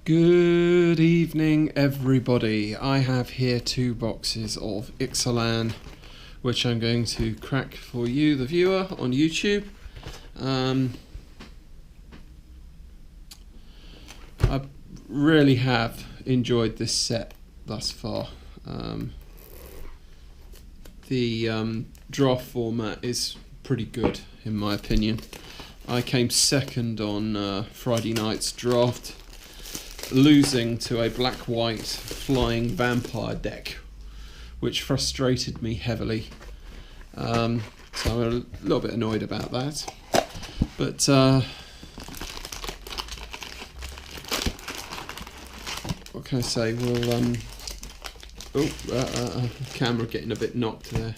Good evening, everybody. I have here 2 boxes of Ixalan, which I'm going to crack for you, the viewer, on YouTube. I really have enjoyed this set thus far. The draft format is pretty good, in my opinion. I came second on Friday night's draft, losing to a black-white flying vampire deck, which frustrated me heavily. So I'm a little bit annoyed about that. But what can I say? We'll camera getting a bit knocked there.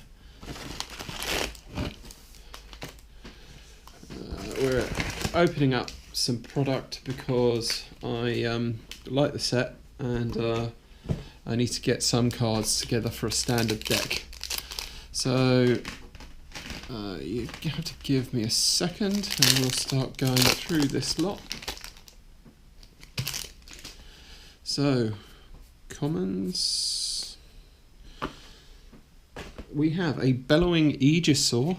We're opening up some product because I like the set and I need to get some cards together for a standard deck. So you have to give me a second and we'll start going through this lot. So, commons. We have a Bellowing Aegisaur,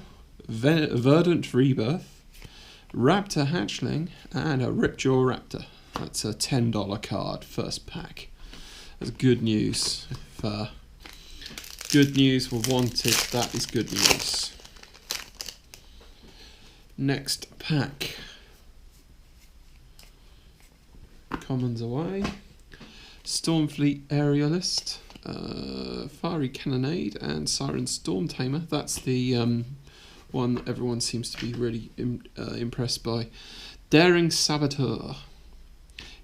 Verdant Rebirth, Raptor Hatchling, and a Ripjaw Raptor. That's a $10 card, first pack. That's good news. If good news were wanted, that is good news. Next pack. Commons away. Stormfleet Aerialist, Fiery Cannonade, and Siren Storm Tamer. That's the one that everyone seems to be really impressed by. Daring Saboteur.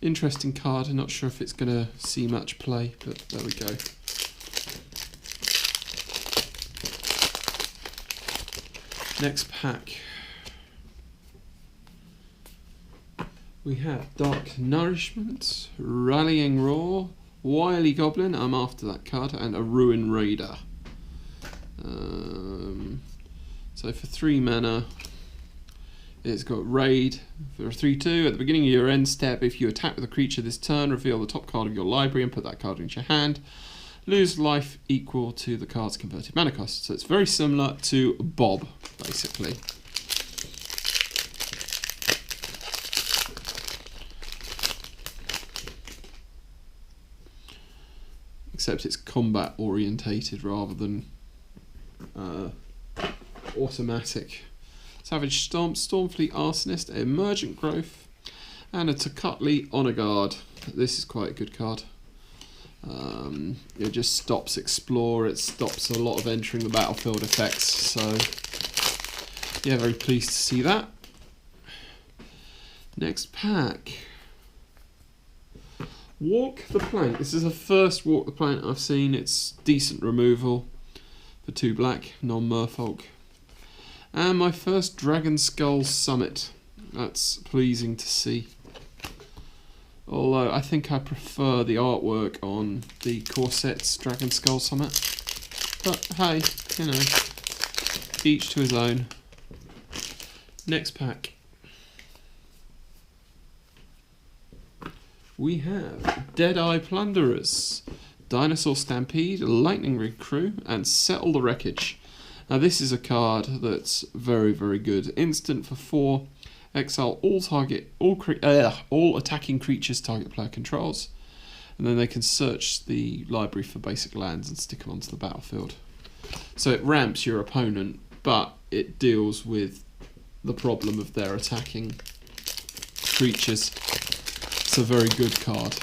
Interesting card. I'm not sure if it's going to see much play, but there we go. Next pack. We have Dark Nourishment, Rallying Roar, Wily Goblin, I'm after that card, and a Ruin Raider. So for 3 mana, it's got Raid for a 3/2. At the beginning of your end step, if you attack with a creature this turn, reveal the top card of your library and put that card into your hand. Lose life equal to the card's converted mana cost. So it's very similar to Bob, basically. Except it's combat orientated rather than automatic. Savage Stomp, Stormfleet Arsonist, Emergent Growth, and a Tocatli Honor Guard. This is quite a good card. It just stops Explore, it stops a lot of entering the battlefield effects, so yeah, very pleased to see that. Next pack. Walk the Plank. This is the first Walk the Plank I've seen. It's decent removal for 2 black, non-merfolk. And my first Dragon Skull Summit. That's pleasing to see. Although I think I prefer the artwork on the Corset's Dragon Skull Summit. But hey, you know, each to his own. Next pack. We have Deadeye Plunderers, Dinosaur Stampede, Lightning Rig Crew, and Settle the Wreckage. Now this is a card that's very, very good. Instant for 4, exile all attacking creatures target player controls, and then they can search the library for basic lands and stick them onto the battlefield. So it ramps your opponent, but it deals with the problem of their attacking creatures. It's a very good card.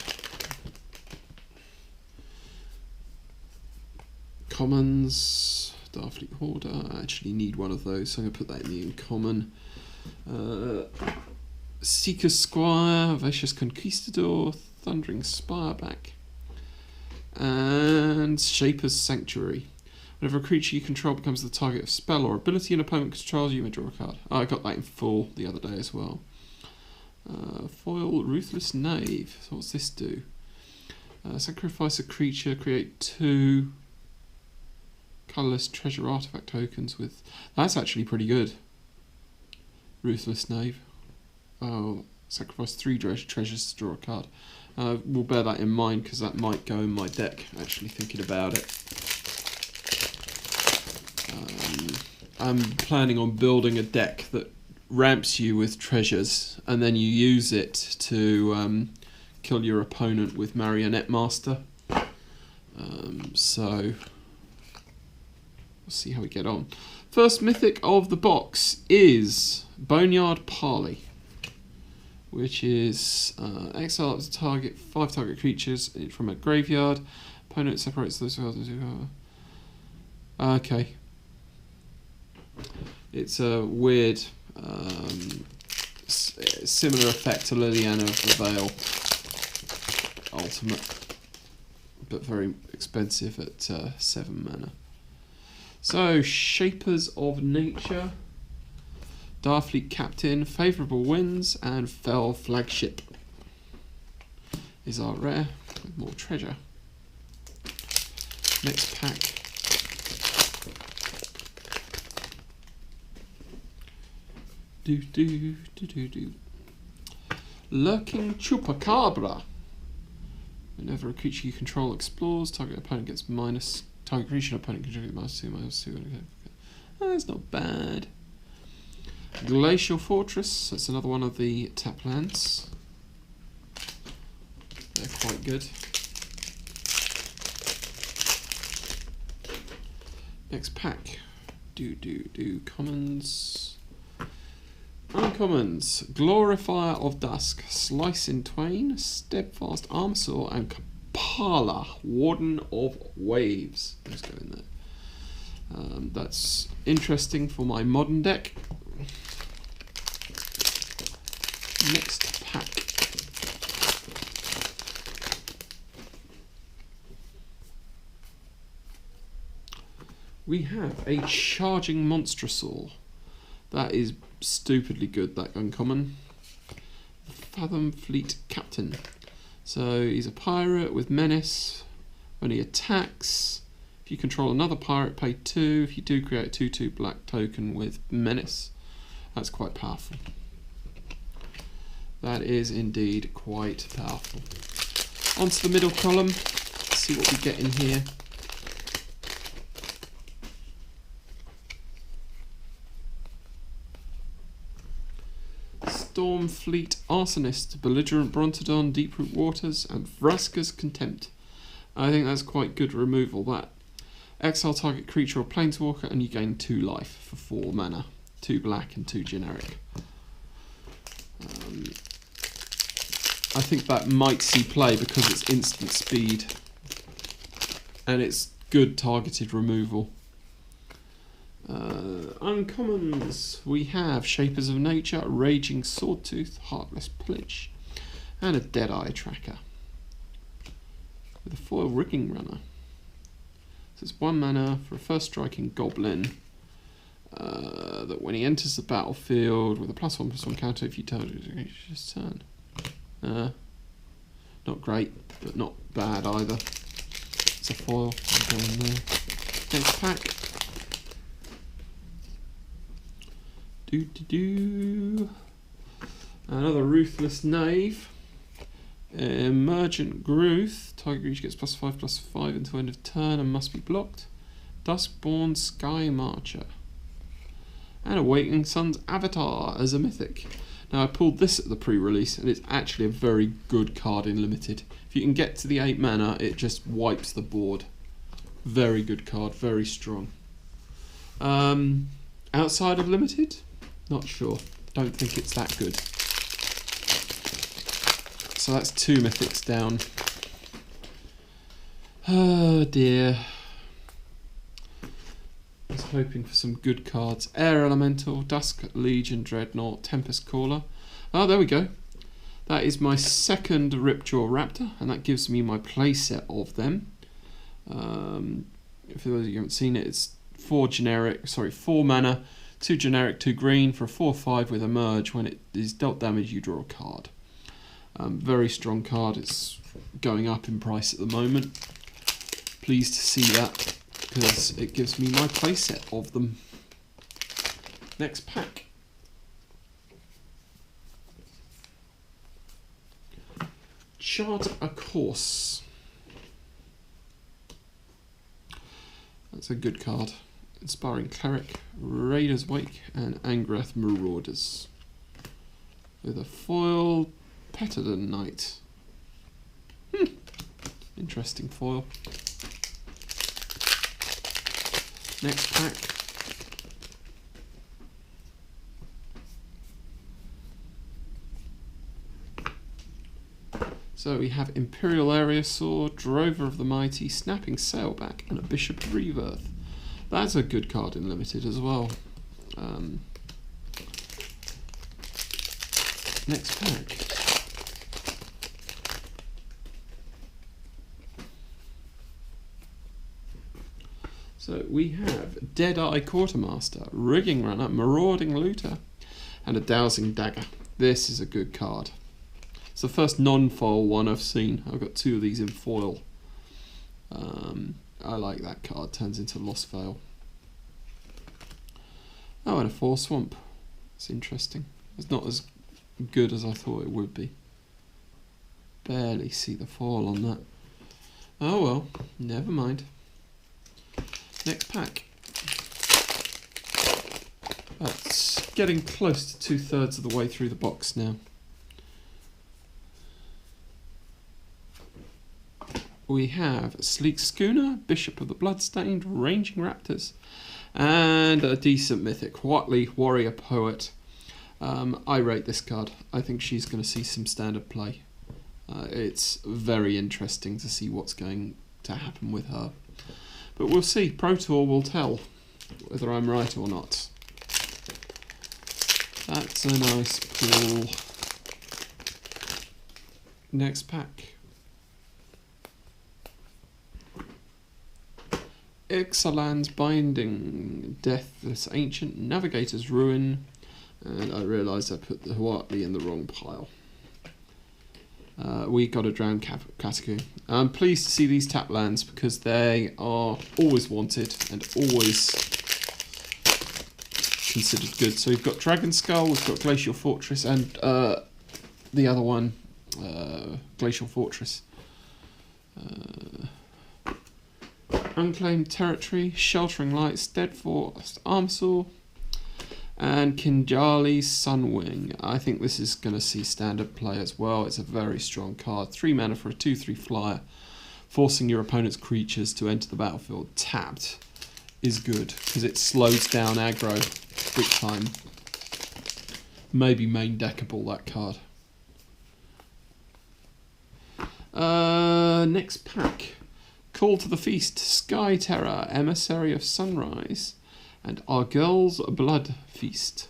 Commons, Starfleet Hoarder. I actually need one of those, so I'm going to put that in the uncommon. Seeker Squire, Vicious Conquistador, Thundering Spireback, and Shaper's Sanctuary. Whenever a creature you control becomes the target of spell or ability an opponent controls, you may draw a card. Oh, I got that in full the other day as well. Foil Ruthless Knave. So what's this do? Sacrifice a creature, create 2 colourless treasure artifact tokens with... That's actually pretty good. Ruthless Knave. Oh, sacrifice 3 treasures to draw a card. We'll bear that in mind because that might go in my deck, actually thinking about it. I'm planning on building a deck that ramps you with treasures and then you use it to kill your opponent with Marionette Master. So we'll see how we get on. First mythic of the box is Boneyard Parley, which is exile up to target 5 target creatures from a graveyard. Opponent separates those. Okay. It's a weird, similar effect to Liliana of the Veil Ultimate, but very expensive at 7 mana. So, Shapers of Nature, Dolly Captain, Favourable Winds, and Fell Flagship is our rare with more treasure. Next pack. Lurking Jewpacabra. Whenever a creature you control explores, target opponent gets minus. Target creature opponent contributes -2/-2. That's not bad. Glacial Fortress. That's another one of the tap lands. They're quite good. Next pack. Commons. Uncommons, Glorifier of Dusk, Slice in Twain, Steadfast Armsaw, and Kapala, Warden of Waves. Let's go in there. That's interesting for my modern deck. Next pack. We have a Charging Monstrosaur. That is stupidly good, that uncommon. Fathom Fleet Captain. So he's a pirate with menace. When he attacks, if you control another pirate, pay 2. If you do, create a 2/2 black token with menace. That's quite powerful. That is indeed quite powerful. Onto the middle column. Let's see what we get in here. Stormfleet Arsonist, Belligerent Brontodon, Deeproot Waters, and Vraska's Contempt. I think that's quite good removal, that. Exile target creature or planeswalker and you gain 2 life for 4 mana. 2 black and 2 generic. I think that might see play because it's instant speed. And it's good targeted removal. Uncommons, we have Shapers of Nature, Raging Swordtooth, Heartless Pillage, and a Deadeye Tracker with a foil Rigging Runner. So it's 1 mana for a first striking goblin that when he enters the battlefield with a +1/+1 counter if you target his turn. Not great, but not bad either. It's a foil. I'll go in there. Next pack. Another Ruthless Knave. Emergent Growth. Target creature gets +5/+5 until end of turn and must be blocked. Duskborn Sky Marcher. And Awakening Sun's Avatar as a mythic. Now I pulled this at the pre-release and it's actually a very good card in Limited. If you can get to the 8 mana, it just wipes the board. Very good card, very strong. Outside of Limited? Not sure. Don't think it's that good. So that's 2 mythics down. Oh dear. I was hoping for some good cards. Air Elemental, Dusk Legion Dreadnought, Tempest Caller. Oh, there we go. That is my second Ripjaw Raptor, and that gives me my playset of them. For those of you who haven't seen it, it's 4 mana, 2 generic, 2 green for a 4/5 with a merge. When it is dealt damage, you draw a card. Very strong card. It's going up in price at the moment. Pleased to see that because it gives me my playset of them. Next pack. Chart a Course. That's a good card. Inspiring Cleric, Raider's Wake, and Angrath Marauders. With a foil Petterden Knight. Interesting foil. Next pack. So we have Imperial Area Sword, Drover of the Mighty, Snapping Sailback, and a Bishop of Rebirth. That's a good card in Limited as well. Next pack. So we have Deadeye Quartermaster, Rigging Runner, Marauding Looter, and a Dowsing Dagger. This is a good card. It's the first non-foil one I've seen. I've got 2 of these in foil. I like that card. Turns into Lost Veil. Oh, and a 4 Swamp. It's interesting. It's not as good as I thought it would be. Barely see the foil on that. Oh well, never mind. Next pack. That's getting close to 2/3 of the way through the box now. We have Sleek Schooner, Bishop of the Bloodstained, Ranging Raptors, and a decent mythic, Wily Warrior Poet. I rate this card. I think she's going to see some standard play. It's very interesting to see what's going to happen with her. But we'll see. Pro Tour will tell whether I'm right or not. That's a nice pull. Next pack. Ixalan's Binding, Deathless Ancient, Navigator's Ruin, and I realised I put the Wily in the wrong pile. We got a Drown category. I'm pleased to see these tap lands because they are always wanted and always considered good. So we've got Dragon Skull, we've got Glacial Fortress, and the other one, Glacial Fortress. Unclaimed Territory, Sheltering Light, Steadfast Armsaw, and Kinjali's Sunwing. I think this is going to see standard play as well. It's a very strong card. 3 mana for a 2/3 flyer. Forcing your opponent's creatures to enter the battlefield tapped is good because it slows down aggro big time. Maybe main deckable, that card. Next pack. Call to the Feast, Sky Terror, Emissary of Sunrise, and Our Girl's Blood Feast.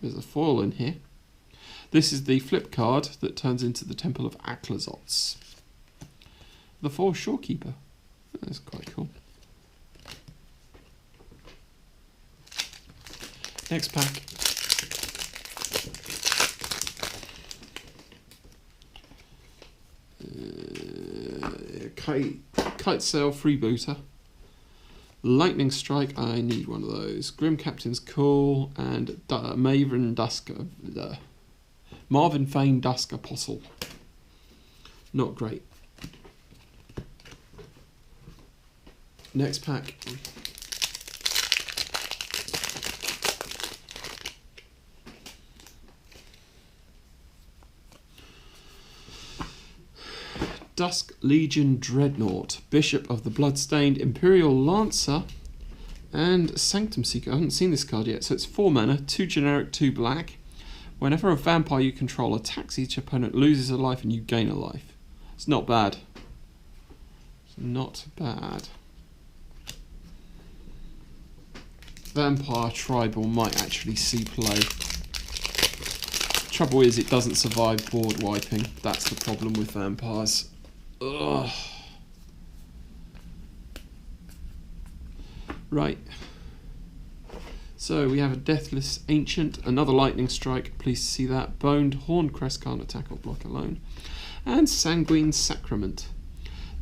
There's a foil in here. This is the flip card that turns into the Temple of Aklazots. The 4 Shorekeeper. That's quite cool. Next pack. Kite Sail Freebooter. Lightning Strike, I need one of those. Grim Captain's Call, and Marvin Fane Dusk Apostle. Not great. Next pack. Dusk Legion Dreadnought, Bishop of the Bloodstained, Imperial Lancer, and Sanctum Seeker. I haven't seen this card yet, so it's 4 mana, 2 generic, 2 black. Whenever a vampire you control attacks, each opponent loses a life and you gain a life. It's not bad. It's not bad. Vampire Tribal might actually see play. Trouble is, it doesn't survive board wiping. That's the problem with vampires. Ugh. Right. So we have a Deathless Ancient, another Lightning Strike, pleased to see that. Boned Horncrest can't attack or block alone. And Sanguine Sacrament.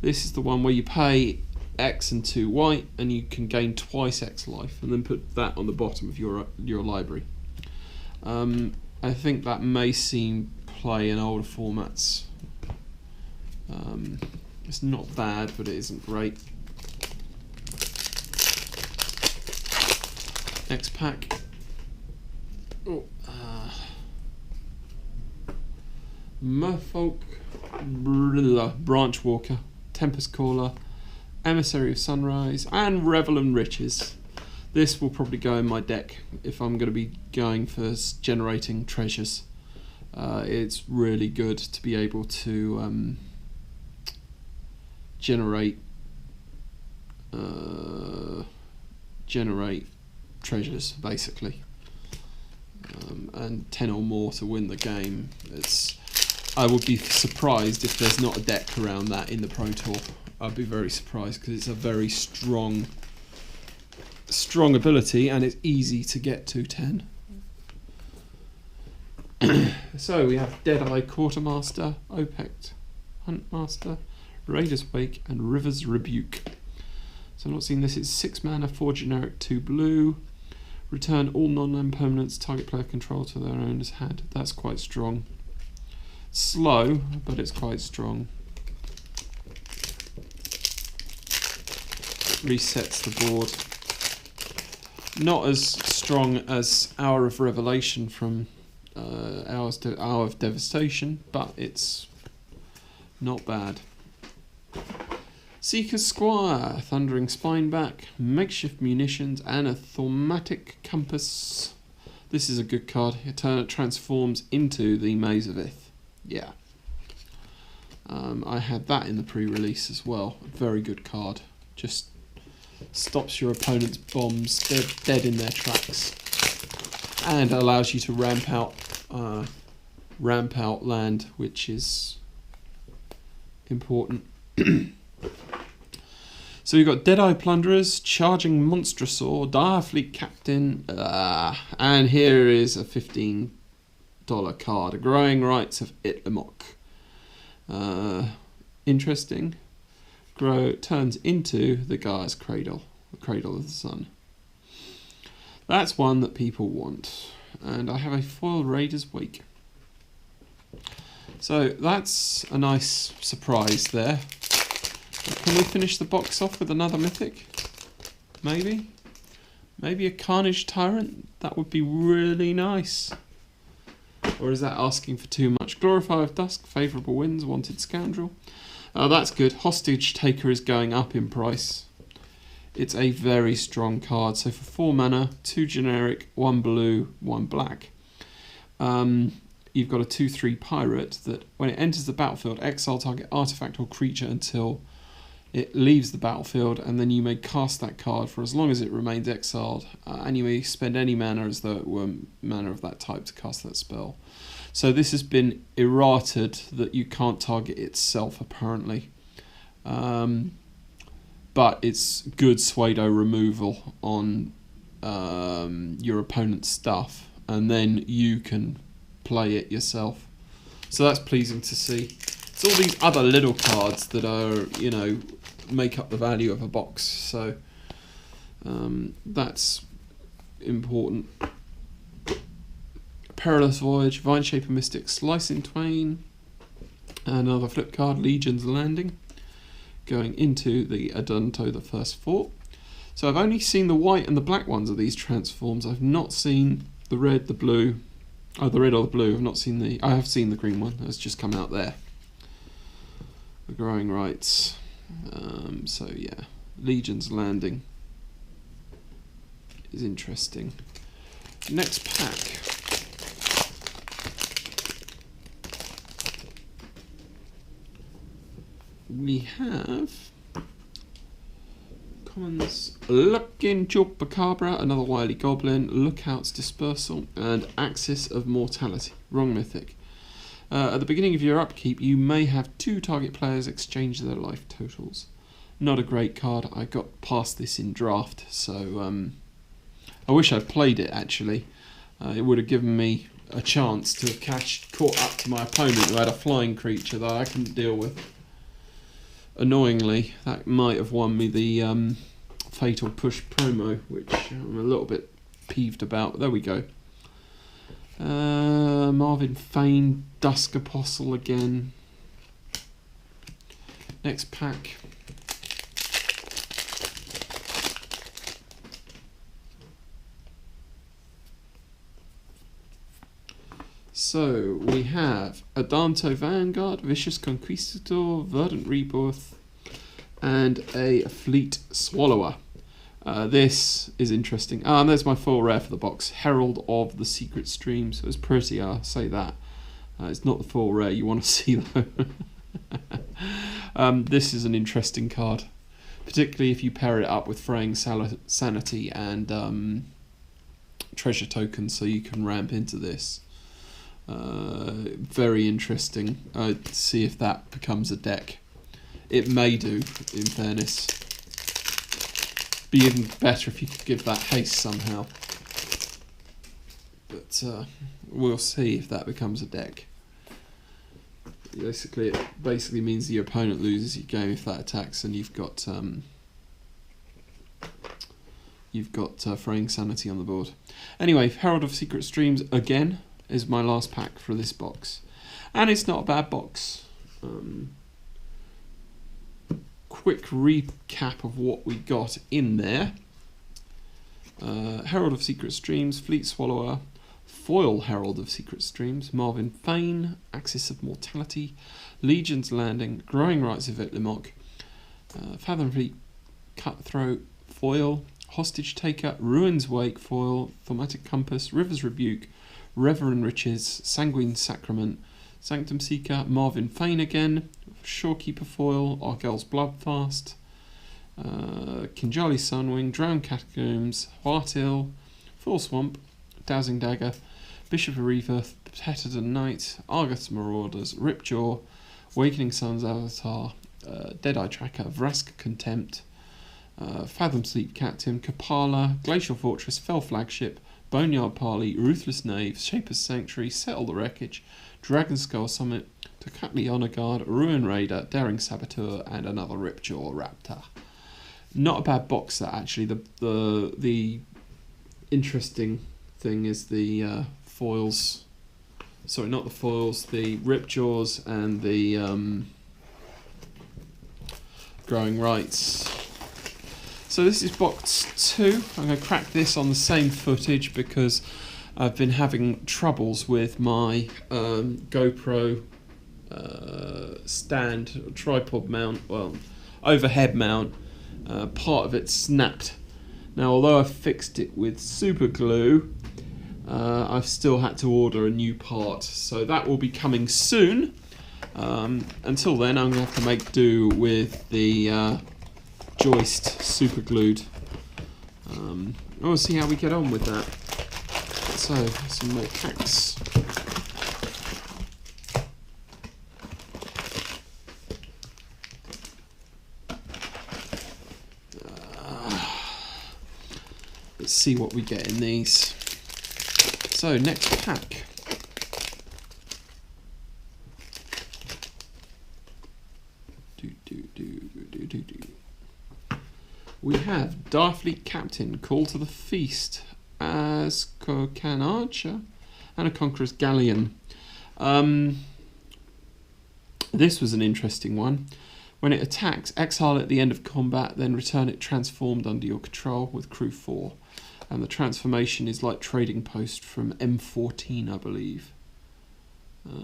This is the one where you pay X and 2 white and you can gain twice X life and then put that on the bottom of your library. I think that may seem play in older formats. It's not bad, but it isn't great. XPAC. Oh, Merfolk, Branch Walker, Tempest Caller, Emissary of Sunrise, and Revel and Riches. This will probably go in my deck if I'm going to be going for generating treasures. It's really good to be able to generate treasures, basically, and 10 or more to win the game. I would be surprised if there's not a deck around that in the Pro Tour. I'd be very surprised because it's a very strong ability and it's easy to get to 10. So we have Deadeye Quartermaster, Opect Huntmaster, Raider's Wake, and River's Rebuke. So I'm not seeing this. It's 6 mana, 4 generic, 2 blue. Return all non-land permanents target player control to their owner's hand. That's quite strong. Slow, but it's quite strong. Resets the board. Not as strong as Hour of Revelation from Hour of Devastation, but it's not bad. Seeker Squire, Thundering Spineback, Makeshift Munitions, and a Thaumatic Compass. This is a good card. It transforms into the Maze of Ith. Yeah. I had that in the pre-release as well. A very good card. Just stops your opponent's bombs dead in their tracks, and allows you to ramp out land, which is important. So we've got Deadeye Plunderers, Charging Monstrosaur, Direfleet Captain, and here is a $15 card, A Growing Rites of Itlamok. Interesting. Turns into the Gaia's Cradle, the Cradle of the Sun. That's one that people want. And I have a foil Raider's Wake. So that's a nice surprise there. Can we finish the box off with another Mythic? Maybe? Maybe a Carnage Tyrant? That would be really nice. Or is that asking for too much? Glorify of Dusk, Favourable Winds, Wanted Scoundrel. Oh, that's good. Hostagetaker is going up in price. It's a very strong card. So for 4 mana, 2 generic, 1 blue, 1 black. You've got a 2/3 pirate that when it enters the battlefield, exile target artifact or creature until it leaves the battlefield, and then you may cast that card for as long as it remains exiled, and you may spend any mana as though it were mana of that type to cast that spell. So this has been errated that you can't target itself apparently, but it's good pseudo removal on your opponent's stuff, and then you can play it yourself. So that's pleasing to see. It's all these other little cards that are, you know, make up the value of a box. So that's important. Perilous Voyage, Vine Shaper Mystic, Slice in Twain, another flip card, Legion's Landing, going into the Adunto, the first 4. So I've only seen the white and the black ones of these transforms. I've not seen the red, the blue. Oh, the red or the blue. I have seen the green one. That's just come out there. The Growing Rites. So yeah, Legion's Landing is interesting. Next pack. We have commons, Looking Jewpacabra, another Wily Goblin, Lookout's Dispersal, and Axis of Mortality. Wrong Mythic. At the beginning of your upkeep, you may have 2 target players exchange their life totals. Not a great card. I got past this in draft, so I wish I'd played it actually. It would have given me a chance to have caught up to my opponent who had a flying creature that I couldn't deal with. Annoyingly, that might have won me the Fatal Push promo, which I'm a little bit peeved about. There we go. Marvin Fane, Dusk Apostle again. Next pack. So we have a Dante Vanguard, Vicious Conquestador, Verdant Rebirth, and a Fleet Swallower. This is interesting. And there's my full rare for the box. Herald of the Secret Streams. It was pretty, I'll say that. It's not the full rare you want to see though. This is an interesting card, particularly if you pair it up with Fraying Sanity and treasure tokens, so you can ramp into this. Very interesting. See if that becomes a deck. It may do, in fairness. Be even better if you could give that haste somehow. But we'll see if that becomes a deck. Basically, it basically means your opponent loses your game if that attacks, and you've got Fraying Sanity on the board. Anyway, Herald of Secret Streams again is my last pack for this box, and it's not a bad box. Quick recap of what we got in there. Herald of Secret Streams, Fleet Swallower, Foil Herald of Secret Streams, Marvin Fane, Axis of Mortality, Legion's Landing, Growing Rights of Itlimok, Fathom Fleet Cutthroat, Foil, Hostagetaker, Ruin's Wake, Foil, Thaumatic Compass, River's Rebuke, Reverend Riches, Sanguine Sacrament, Sanctum Seeker, Marvin Fane again, Shorekeeper Foil, Argyll's Bloodfast, Kinjali Sunwing, Drowned Catacombs, Heartill, Full Swamp, Dowsing Dagger, Bishop of Reverth, Tetterden Knight, Argus Marauders, Ripjaw, Awakening Sun's Avatar, Deadeye Tracker, Vraska Contempt, Fathom Sleep Captain, Kapala, Glacial Fortress, Fell Flagship, Boneyard Parley, Ruthless Knave, Shaper's Sanctuary, Settle the Wreckage, Dragon Skull Summit, Tokatli Honor Guard, Ruin Raider, Daring Saboteur, and another Ripjaw Raptor. Not a bad box that actually. The interesting thing is the foils. Sorry, not the foils. The Ripjaws and the Growing Rights. So this is box 2. I'm going to crack this on the same footage because I've been having troubles with my GoPro stand, tripod mount, well, overhead mount. Part of it snapped. Now, although I've fixed it with super glue, I've still had to order a new part. So that will be coming soon. Until then, I'm going to have to make do with the joist super glued. We'll see how we get on with that. So, some more packs. Let's see what we get in these. So, next pack. We have Starfleet Captain, Call to the Feast, as Carnage, and a Conqueror's Galleon. This was an interesting one. When it attacks, exile at the end of combat, then return it transformed under your control with crew 4. And the transformation is like Trading Post from M14, I believe.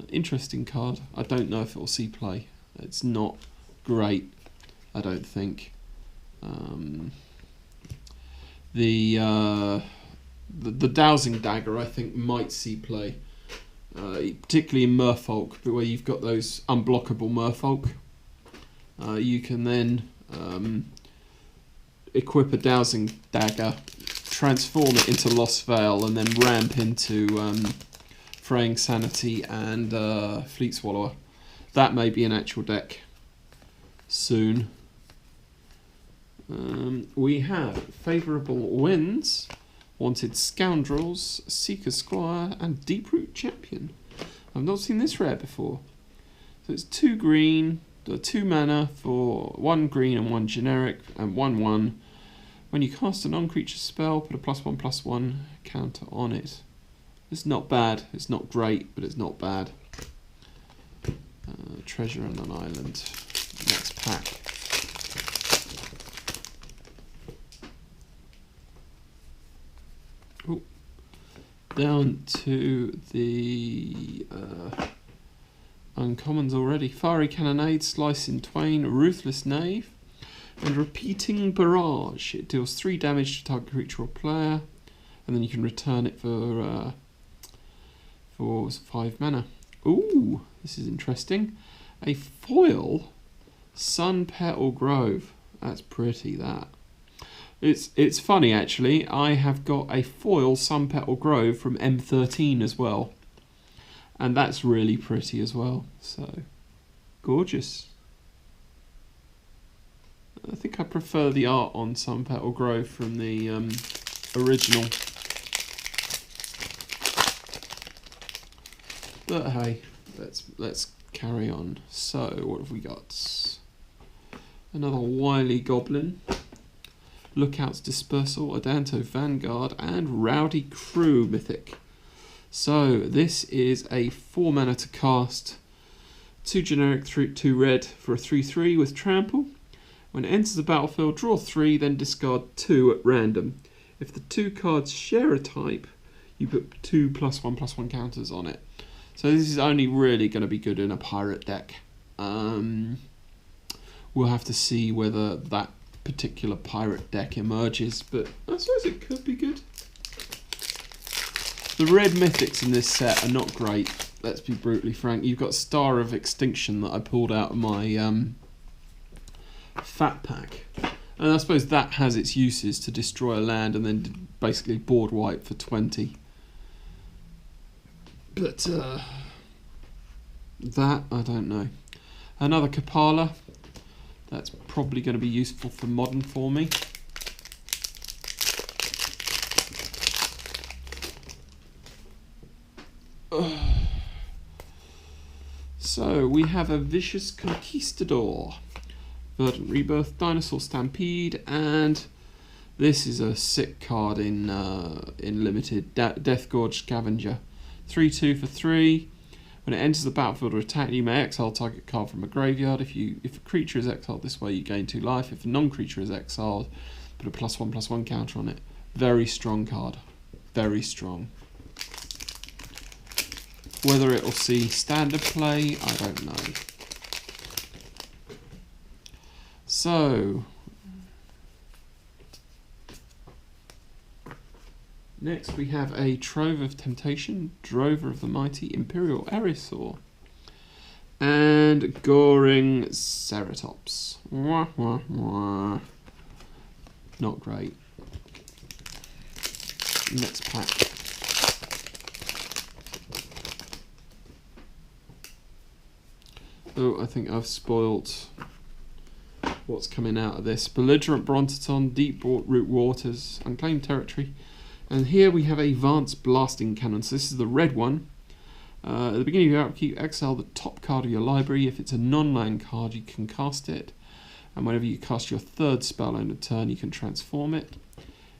Interesting card. I don't know if it will see play. It's not great, I don't think. The Dowsing Dagger, I think, might see play, particularly in Merfolk, where you've got those unblockable Merfolk. You can then equip a Dowsing Dagger, transform it into Lost Veil, and then ramp into Fraying Sanity and Fleet Swallower. That may be an actual deck soon. We have Favourable Winds, Wanted Scoundrels, Seeker Squire, and Deeproot Champion. I've not seen this rare before. So it's 2 green, 2 mana for 1 green and 1 generic, and 1/1. When you cast a non-creature spell, put a +1/+1 counter on it. It's not bad. It's not great, but it's not bad. Treasure on an island. Next pack. Ooh. Down to the uncommons already. Fiery Cannonade, Slice in Twain, Ruthless Knave, and Repeating Barrage. It deals 3 damage to target creature or player, and then you can return it for 5 mana. Ooh, this is interesting. A foil Sun Petal Grove. That's pretty, that. It's funny actually, I have got a foil Sun Petal Grove from M13 as well. And that's really pretty as well, so gorgeous. I think I prefer the art on Sun Petal Grove from the original. But hey, let's carry on. So what have we got? Another Wily Goblin. Lookouts Dispersal, a Dante Vanguard, and Rowdy Crew Mythic. So this is a 4 mana to cast, 2 generic, 2 red for a 3/3 with trample. When it enters the battlefield, draw 3, then discard 2 at random. If the 2 cards share a type, you put 2 +1/+1 counters on it. So this is only really going to be good in a pirate deck. We'll have to see whether that particular pirate deck emerges, but I suppose it could be good. The red mythics in this set are not great, let's be brutally frank. You've got Star of Extinction that I pulled out of my fat pack, and I suppose that has its uses to destroy a land and then basically board wipe for 20. But that, I don't know. Another Kapala. That's probably going to be useful for modern for me. So we have a Vicious Conquistador, Verdant Rebirth, Dinosaur Stampede, and this is a sick card in limited. Death Gorge Scavenger, 3/2 for 3. When it enters the battlefield or attack, you may exile target card from a graveyard. If a creature is exiled this way, you gain 2 life. If a non-creature is exiled, put a +1/+1 counter on it. Very strong card. Very strong. Whether it will see standard play, I don't know. So, next we have a Trove of Temptation, Drover of the Mighty, Imperial Erisor, and Goring Ceratops. Wah, wah, wah. Not great. Next pack. Oh, I think I've spoilt what's coming out of this. Belligerent Brontoton, Deep Root Waters, Unclaimed Territory. And here we have a Vance Blasting Cannon. So this is the red one. At the beginning of your upkeep, exile the top card of your library. If it's a non-land card, you can cast it. And whenever you cast your 3rd spell on a turn, you can transform it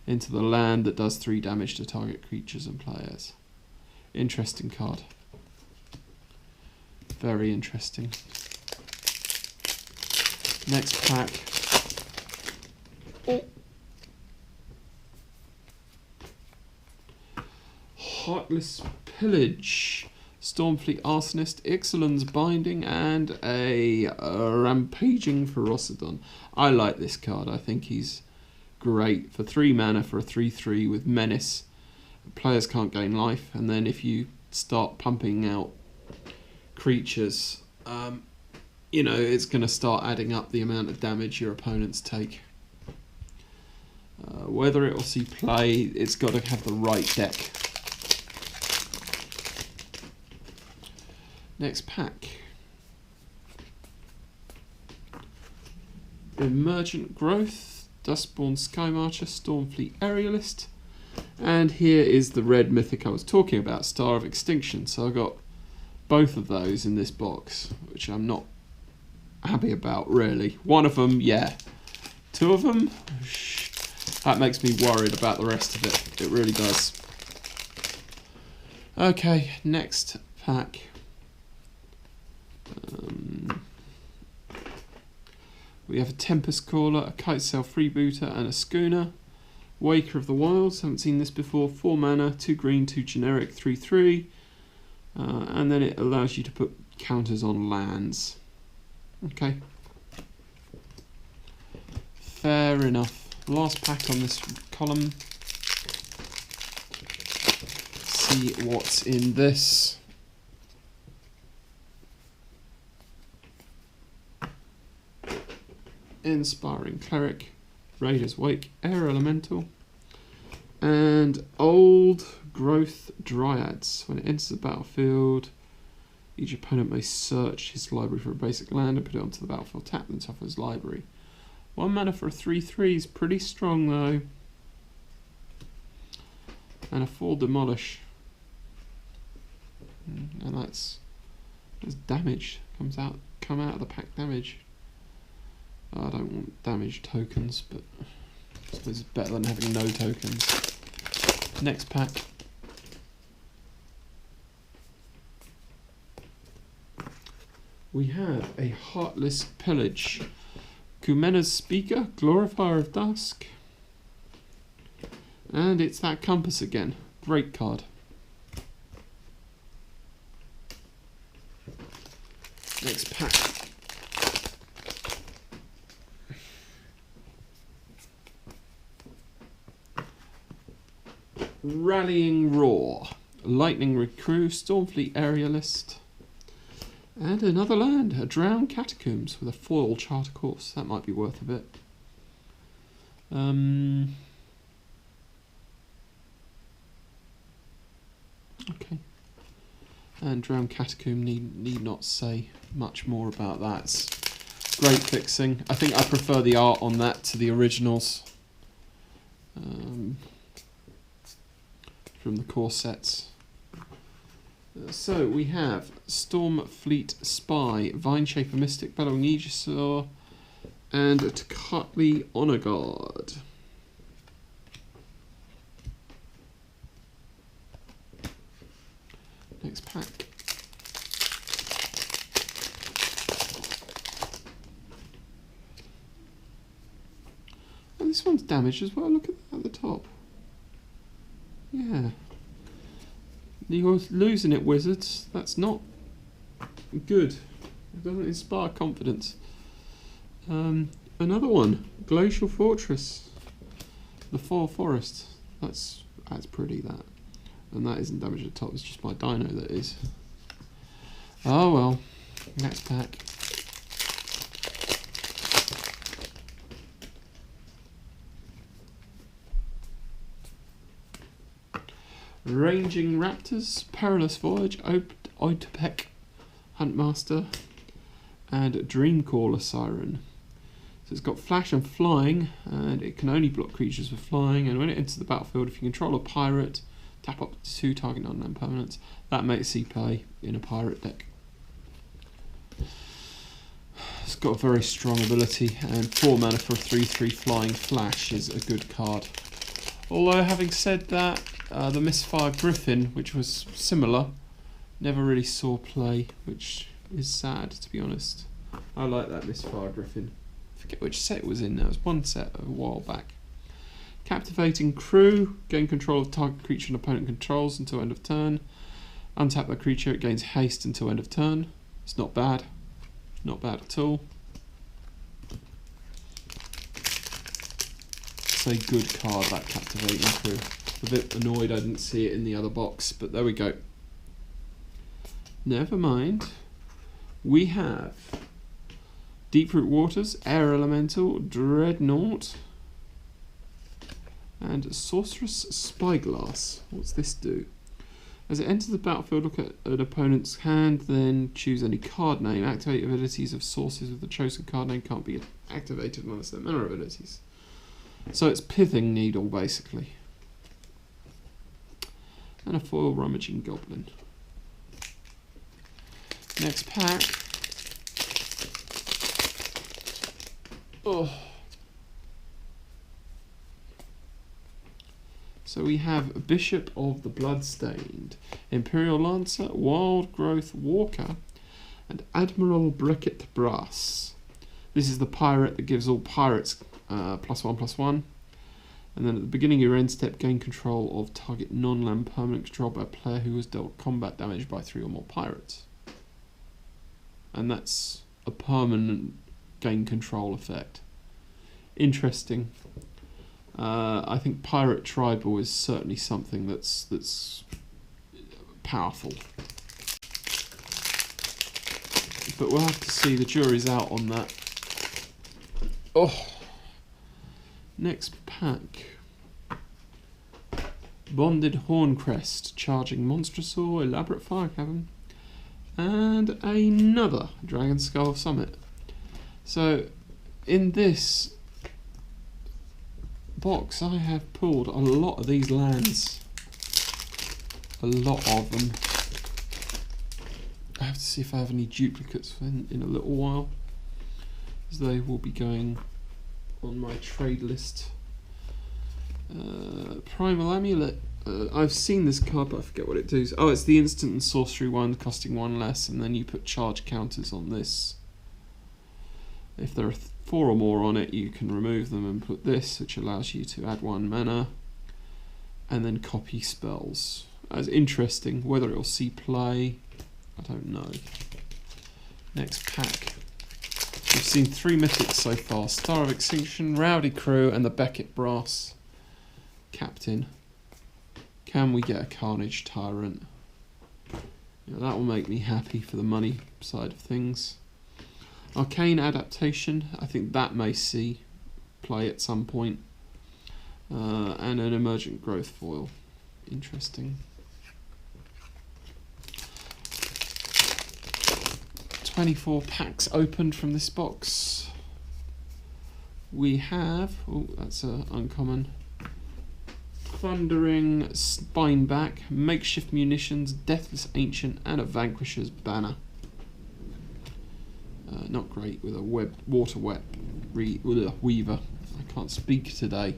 into the land that does 3 damage to target creatures and players. Interesting card. Very interesting. Next pack. Oh. Heartless Pillage, Stormfleet Arsonist, Ixalan's Binding, and a Rampaging Ferocidon. I like this card. I think he's great for 3 mana for a 3/3 with Menace. Players can't gain life, and then if you start pumping out creatures, you know, it's going to start adding up the amount of damage your opponents take. Whether it will see play, it's got to have the right deck. Next pack. Emergent Growth, Duskborn Skymarcher, Stormfleet Aerialist, and here is the red mythic I was talking about, Star of Extinction. So I got both of those in this box, which I'm not happy about really. One of them, yeah. 2 of them, that makes me worried about the rest of it. It really does. Okay, next pack. We have a Tempest Caller, a Kite Sail Freebooter, and a Schooner. Waker of the Wilds, haven't seen this before. 4 mana, 2 green, 2 generic, 3/3. And then it allows you to put counters on lands. Okay. Fair enough. Last pack on this column. See what's in this. Inspiring Cleric, Raider's Wake, Air Elemental, and Old Growth Dryads. When it enters the battlefield, each opponent may search his library for a basic land and put it onto the battlefield, tap them top of his library. 1 mana for a 3/3 is pretty strong though. And a 4 Demolish. And that's damage. Come out of the pack damage. I don't want damage tokens, but I suppose it's better than having no tokens. Next pack. We have a Heartless Pillage. Kumena's Speaker, Glorifier of Dusk. And it's that Compass again. Great card. Next pack. Rallying Roar, Lightning Recruit, Stormfleet Aerialist, and another land, a Drowned Catacombs with a foil Charter Course. That might be worth a bit. Okay. And Drowned Catacomb need not say much more about that. It's great fixing. I think I prefer the art on that to the originals. From the core sets. So we have Stormfleet Spy, Vineshaper Mystic, Bellowing Aegisaur, and a Takatli Honor Guard. Next pack. And this one's damaged as well. Look at that at the top. Yeah. You're losing it, Wizards. That's not good. It doesn't inspire confidence. Another one. Glacial Fortress. The Four Forest. That's pretty, that. And that isn't damaged at the top. It's just my dino that is. Oh well. Next pack. Ranging Raptors, Perilous Voyage, Oitopek, Huntmaster, and Dreamcaller Siren. So it's got flash and flying, and it can only block creatures with flying, and when it enters the battlefield, if you control a pirate, tap up to 2 target non-land permanents. That makes it play in a pirate deck. It's got a very strong ability, and 4 mana for a 3/3 flying flash is a good card. Although, having said that, the Misfire Griffin, which was similar, never really saw play, which is sad, to be honest. I like that Misfire Griffin. I forget which set it was in now. It was one set a while back. Captivating Crew, gain control of target creature and opponent controls until end of turn. Untap that creature, it gains haste until end of turn. It's not bad. Not bad at all. It's a good card, that Captivating Crew. A bit annoyed I didn't see it in the other box, but there we go. Never mind. We have Deeproot Waters, Air Elemental, Dreadnought, and Sorceress Spyglass. What's this do? As it enters the battlefield, look at an opponent's hand, then choose any card name. Activate abilities of sources with the chosen card name can't be activated unless they're mana abilities. So it's Pithing Needle, basically. And a foil Rummaging Goblin. Next pack. Oh. So we have Bishop of the Bloodstained, Imperial Lancer, Wild Growth Walker, and Admiral Bricket Brass. This is the pirate that gives all pirates +1/+1. And then at the beginning of your end step, gain control of target non-land permanent controlled by a player who has dealt combat damage by 3 or more pirates. And that's a permanent gain control effect. Interesting. I think Pirate Tribal is certainly something that's powerful. But we'll have to see, the jury's out on that. Oh, next pack. Bonded Horncrest, Charging Monstrosaur, Elaborate Fire Cavern, and another Dragon Skull Summit. So in this box I have pulled a lot of these lands. A lot of them. I have to see if I have any duplicates in a little while, as they will be going on my trade list. Primal Amulet. I've seen this card, but I forget what it does. Oh, it's the instant and sorcery one, costing 1 less, and then you put charge counters on this. If there are 4 or more on it, you can remove them and put this, which allows you to add 1 mana, and then copy spells. That's interesting. Whether it will see play, I don't know. Next pack. We've seen 3 mythics so far. Star of Extinction, Rowdy Crew, and the Beckett Brass Captain. Can we get a Carnage Tyrant? Yeah, that will make me happy for the money side of things. Arcane Adaptation, I think that may see play at some point. And an Emergent Growth Foil. Interesting. 24 packs opened from this box. We have, oh, that's an uncommon. Thundering Spineback, Makeshift Munitions, Deathless Ancient, and a Vanquishers banner. Not great with a water weaver. I can't speak today.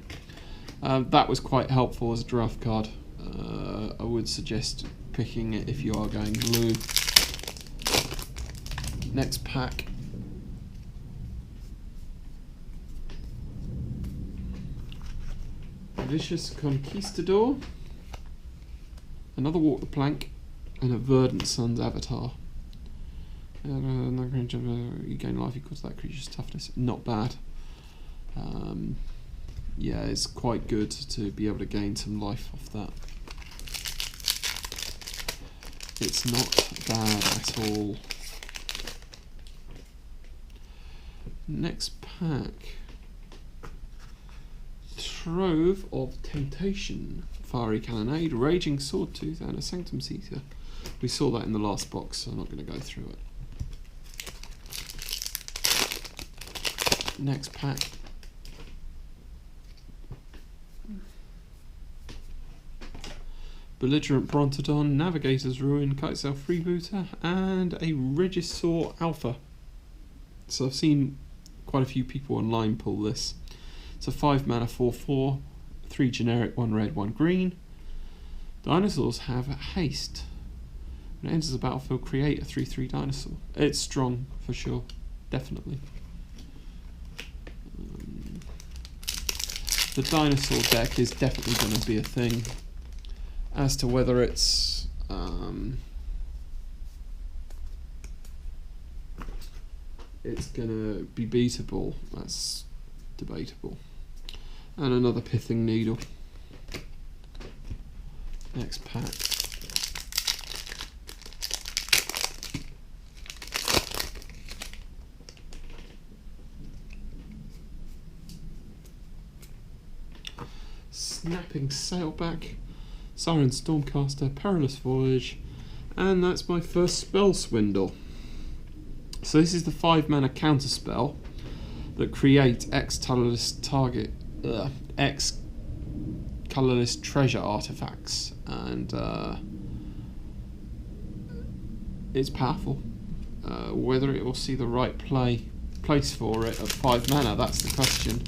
That was quite helpful as a draft card. I would suggest picking it if you are going blue. Next pack. Vicious Conquestador, another Walk the Plank, and a Verdant Sun's Avatar. You gain life equal to that creature's toughness. Not bad. Yeah, it's quite good to be able to gain some life off that. It's not bad at all. Next pack. Trove of Temptation, Fiery Cannonade, Raging Swordtooth, and a Sanctum Seeker. We saw that in the last box, so I'm not going to go through it. Next pack. Belligerent Brontodon, Navigator's Ruin, Kite Sail Freebooter, and a Regisaur Alpha. So I've seen quite a few people online pull this. It's a 5 mana 4/4, 3 generic, 1 red, 1 green. Dinosaurs have haste. When it enters the battlefield, create a 3/3 dinosaur. It's strong for sure, definitely. The dinosaur deck is definitely going to be a thing. As to whether it's going to be beatable, that's debatable. And another Pithing Needle. Next pack. Snapping Sailback, Siren Stormcaster, Perilous Voyage, and that's my first spell swindle. So this is the 5 mana counter spell that creates X colourless treasure artifacts, and it's powerful. Whether it will see the right place for it at 5 mana, that's the question.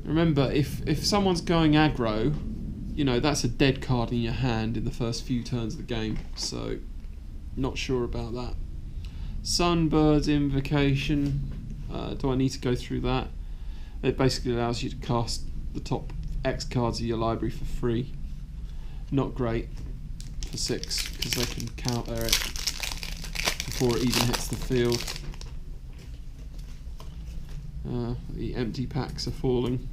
Remember, if someone's going aggro, you know, that's a dead card in your hand in the first few turns of the game, so not sure about that. Sunbird's Invocation. Do I need to go through that? It basically allows you to cast the top X cards of your library for free. Not great for 6 because they can counter it before it even hits the field. The empty packs are falling.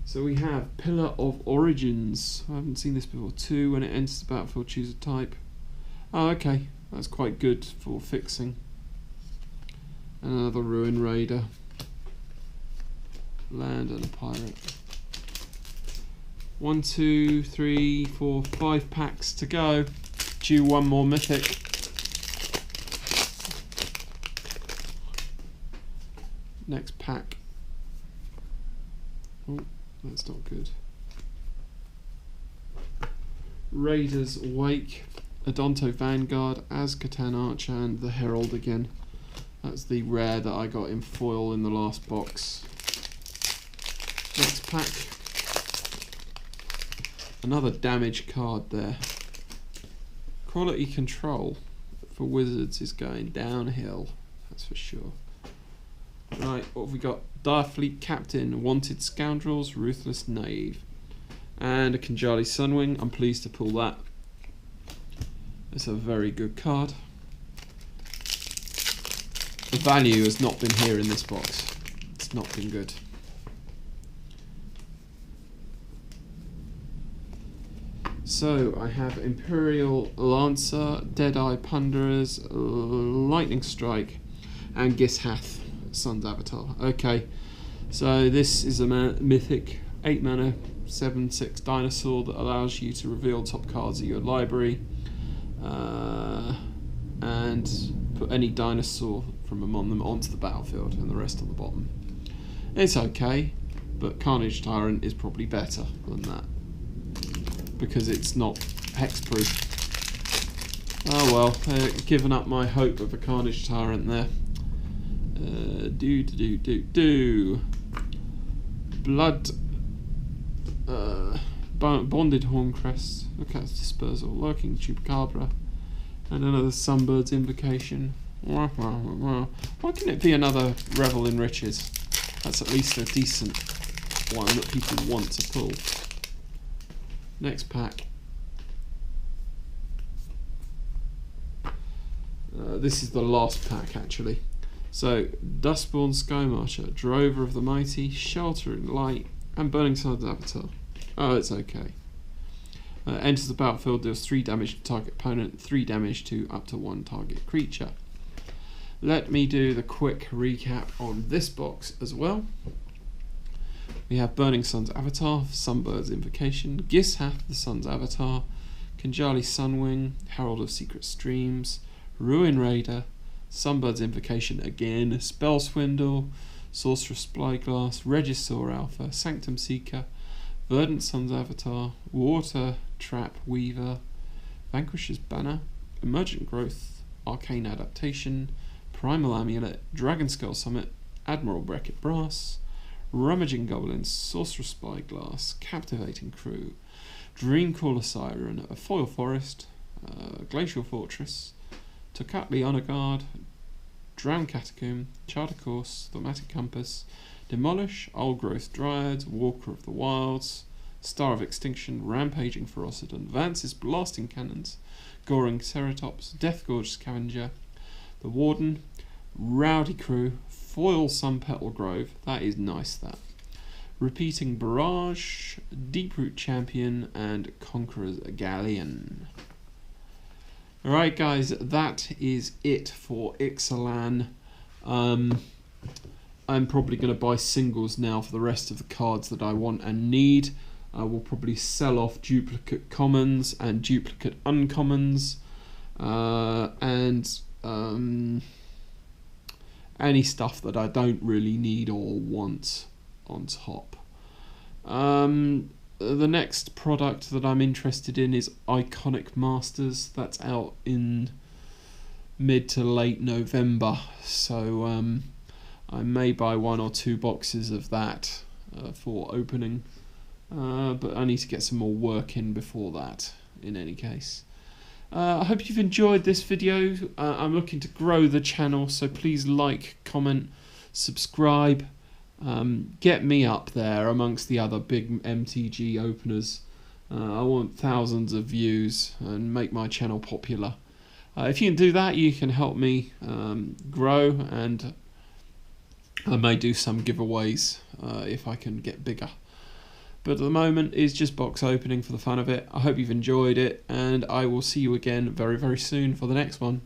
So we have Pillar of Origins. I haven't seen this before. 2, when it enters the battlefield, choose a type. Oh, okay. That's quite good for fixing. Another Ruin Raider. Land and a pirate. 1, 2, 3, 4, 5 packs to go. Due one more Mythic. Next pack. Oh, that's not good. Raiders Wake, a Dante Vanguard, Azcatan Archer, and the Herald again. That's the rare that I got in foil in the last box. Next pack. Another damage card there. Quality control for Wizards is going downhill, that's for sure. Right, what have we got? Dolly Captain, Wanted Scoundrels, Ruthless Knave. And a Conjali Sunwing. I'm pleased to pull that. It's a very good card. The value has not been here in this box. It's not been good. So I have Imperial Lancer, Deadeye Plunderers, Lightning Strike, and Gishath, Sun's Avatar. Okay, so this is a Mythic 8 mana 7/6 dinosaur that allows you to reveal top cards of your library and put any dinosaur from among them onto the battlefield and the rest on the bottom. It's okay, but Carnage Tyrant is probably better than that because it's not hexproof. Oh well, given up my hope of a Carnage Tyrant there. Blood Bonded Horncrest, look at Dispersal, Lurking Jewpacabra, and another Sunbird's Invocation. Why can it be another Revel in Riches? That's at least a decent one that people want to pull. Next pack. This is the last pack actually. So, Dustborn Skymarcher, Drover of the Mighty, Sheltering Light, and Burning Sun's Avatar. Oh, it's okay. Enters the battlefield, deals 3 damage to target opponent, 3 damage to up to 1 target creature. Let me do the quick recap on this box as well. We have Burning Sun's Avatar, Sunbird's Invocation, Gishath, the Sun's Avatar, Conjali Sunwing, Herald of Secrets Streams, Ruin Raider, Sunbird's Invocation again, Spell Swindle, Sorcerer's Spyglass, Regisaur Alpha, Sanctum Seeker, Verdant Sun's Avatar, Water Trap Weaver, Vanquishers Banner, Emergent Growth, Arcane Adaptation, Primal Amulet, Dragon Skull Summit, Admiral Beckett Brass, Rummaging Goblins, Sorcerer's Spyglass, Captivating Crew, Dreamcaller Siren, a Foil Forest, Glacial Fortress, Tokatli Honor Guard, Drown Catacomb, Charter Course, Thematic Compass, Demolish, Old Growth Dryads, Walker of the Wilds, Star of Extinction, Rampaging Ferocidon, Vance's Blasting Cannons, Goring Ceratops, Deathgorge Scavenger, The Warden, Rowdy Crew, Foil Sunpetal Grove, that is nice that, Repeating Barrage, Deeproot Champion, and Conqueror's Galleon. Alright guys, that is it for Ixalan. I'm probably going to buy singles now for the rest of the cards that I want and need. I will probably sell off duplicate commons and duplicate uncommons and any stuff that I don't really need or want on top. The next product that I'm interested in is Iconic Masters. That's out in mid to late November, so I may buy 1 or 2 boxes of that for opening, but I need to get some more work in before that in any case. I hope you've enjoyed this video. I'm looking to grow the channel, so please like, comment, subscribe. Get me up there amongst the other big MTG openers. I want thousands of views and make my channel popular. If you can do that, you can help me grow, and I may do some giveaways if I can get bigger. But at the moment, it's just box opening for the fun of it. I hope you've enjoyed it, and I will see you again very, very soon for the next one.